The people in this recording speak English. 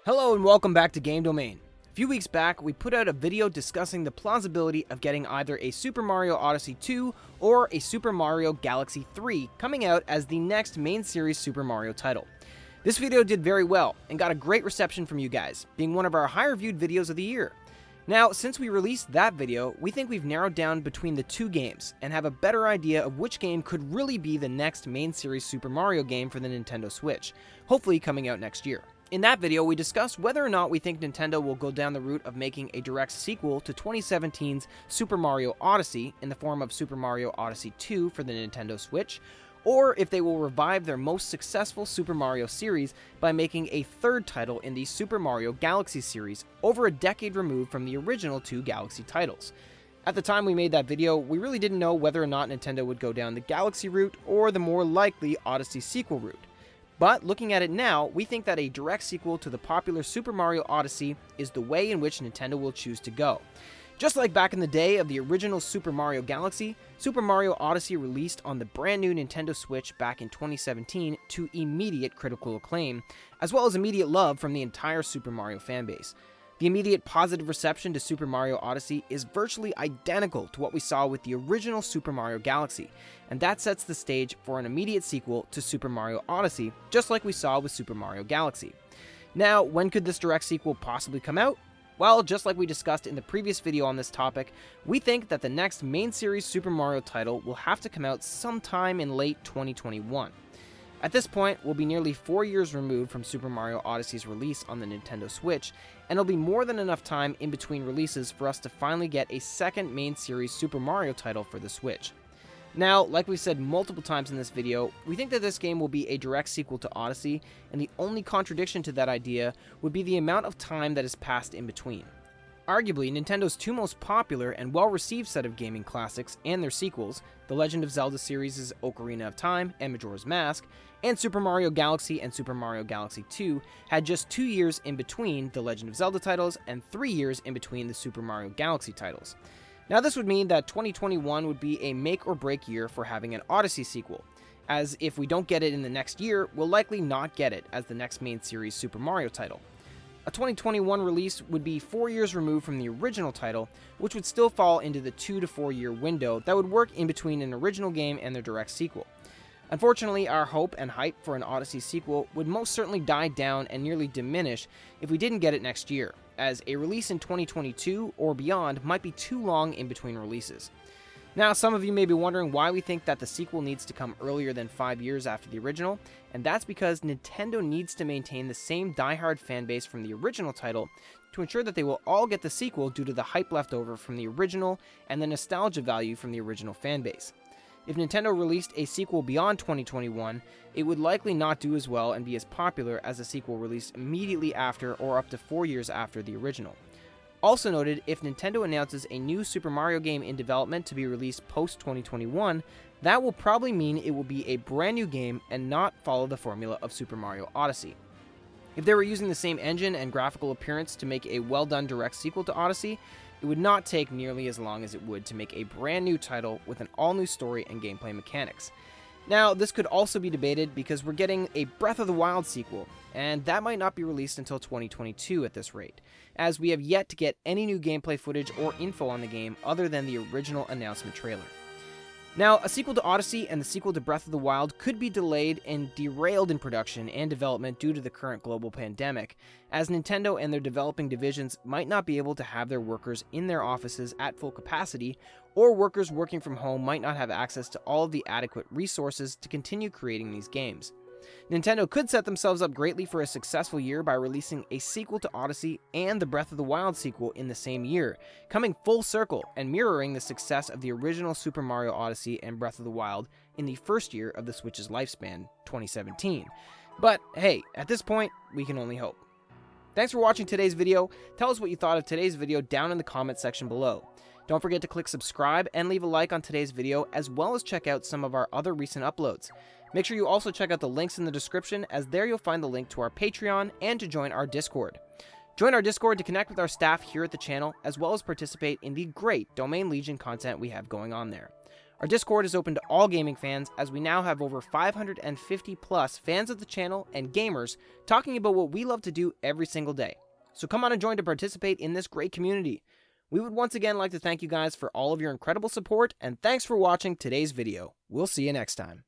Hello and welcome back to Game Domain. A few weeks back, we put out a video discussing the plausibility of getting either a Super Mario Odyssey 2 or a Super Mario Galaxy 3 coming out as the next main series Super Mario title. This video did very well and got a great reception from you guys, being one of our higher viewed videos of the year. Now, since we released that video, we think we've narrowed down between the two games and have a better idea of which game could really be the next main series Super Mario game for the Nintendo Switch, hopefully coming out next year. In that video, we discussed whether or not we think Nintendo will go down the route of making a direct sequel to 2017's Super Mario Odyssey in the form of Super Mario Odyssey 2 for the Nintendo Switch, or if they will revive their most successful Super Mario series by making a third title in the Super Mario Galaxy series, over a decade removed from the original two Galaxy titles. At the time we made that video, we really didn't know whether or not Nintendo would go down the Galaxy route or the more likely Odyssey sequel route. But looking at it now, we think that a direct sequel to the popular Super Mario Odyssey is the way in which Nintendo will choose to go. Just like back in the day of the original Super Mario Galaxy, Super Mario Odyssey released on the brand new Nintendo Switch back in 2017 to immediate critical acclaim, as well as immediate love from the entire Super Mario fanbase. The immediate positive reception to Super Mario Odyssey is virtually identical to what we saw with the original Super Mario Galaxy, and that sets the stage for an immediate sequel to Super Mario Odyssey, just like we saw with Super Mario Galaxy. Now, when could this direct sequel possibly come out? Well, just like we discussed in the previous video on this topic, we think that the next main series Super Mario title will have to come out sometime in late 2021. At this point, we'll be nearly 4 years removed from Super Mario Odyssey's release on the Nintendo Switch, and it'll be more than enough time in between releases for us to finally get a second main series Super Mario title for the Switch. Now, like we've said multiple times in this video, we think that this game will be a direct sequel to Odyssey, and the only contradiction to that idea would be the amount of time that has passed in between. Arguably, Nintendo's two most popular and well-received set of gaming classics and their sequels, The Legend of Zelda series' Ocarina of Time and Majora's Mask, and Super Mario Galaxy and Super Mario Galaxy 2, had just 2 years in between The Legend of Zelda titles and 3 years in between the Super Mario Galaxy titles. Now, this would mean that 2021 would be a make-or-break year for having an Odyssey sequel, as if we don't get it in the next year, we'll likely not get it as the next main series Super Mario title. A 2021 release would be 4 years removed from the original title, which would still fall into the 2 to 4 year window that would work in between an original game and their direct sequel. Unfortunately, our hope and hype for an Odyssey sequel would most certainly die down and nearly diminish if we didn't get it next year, as a release in 2022 or beyond might be too long in between releases. Now, some of you may be wondering why we think that the sequel needs to come earlier than 5 years after the original, and that's because Nintendo needs to maintain the same diehard fanbase from the original title to ensure that they will all get the sequel due to the hype left over from the original and the nostalgia value from the original fanbase. If Nintendo released a sequel beyond 2021, it would likely not do as well and be as popular as a sequel released immediately after or up to 4 years after the original. Also noted, if Nintendo announces a new Super Mario game in development to be released post-2021, that will probably mean it will be a brand new game and not follow the formula of Super Mario Odyssey. If they were using the same engine and graphical appearance to make a well-done direct sequel to Odyssey, it would not take nearly as long as it would to make a brand new title with an all-new story and gameplay mechanics. Now, this could also be debated because we're getting a Breath of the Wild sequel, and that might not be released until 2022 at this rate, as we have yet to get any new gameplay footage or info on the game other than the original announcement trailer. Now, a sequel to Odyssey and the sequel to Breath of the Wild could be delayed and derailed in production and development due to the current global pandemic, as Nintendo and their developing divisions might not be able to have their workers in their offices at full capacity, or workers working from home might not have access to all of the adequate resources to continue creating these games. Nintendo could set themselves up greatly for a successful year by releasing a sequel to Odyssey and the Breath of the Wild sequel in the same year, coming full circle and mirroring the success of the original Super Mario Odyssey and Breath of the Wild in the first year of the Switch's lifespan, 2017. But hey, at this point, we can only hope. Thanks for watching today's video. Tell us what you thought of today's video down in the comment section below. Don't forget to click subscribe and leave a like on today's video, as well as check out some of our other recent uploads. Make sure you also check out the links in the description, as there you'll find the link to our Patreon and to join our Discord. Join our Discord to connect with our staff here at the channel, as well as participate in the great Domain Legion content we have going on there. Our Discord is open to all gaming fans, as we now have over 550 plus fans of the channel and gamers talking about what we love to do every single day. So come on and join to participate in this great community. We would once again like to thank you guys for all of your incredible support, and thanks for watching today's video. We'll see you next time.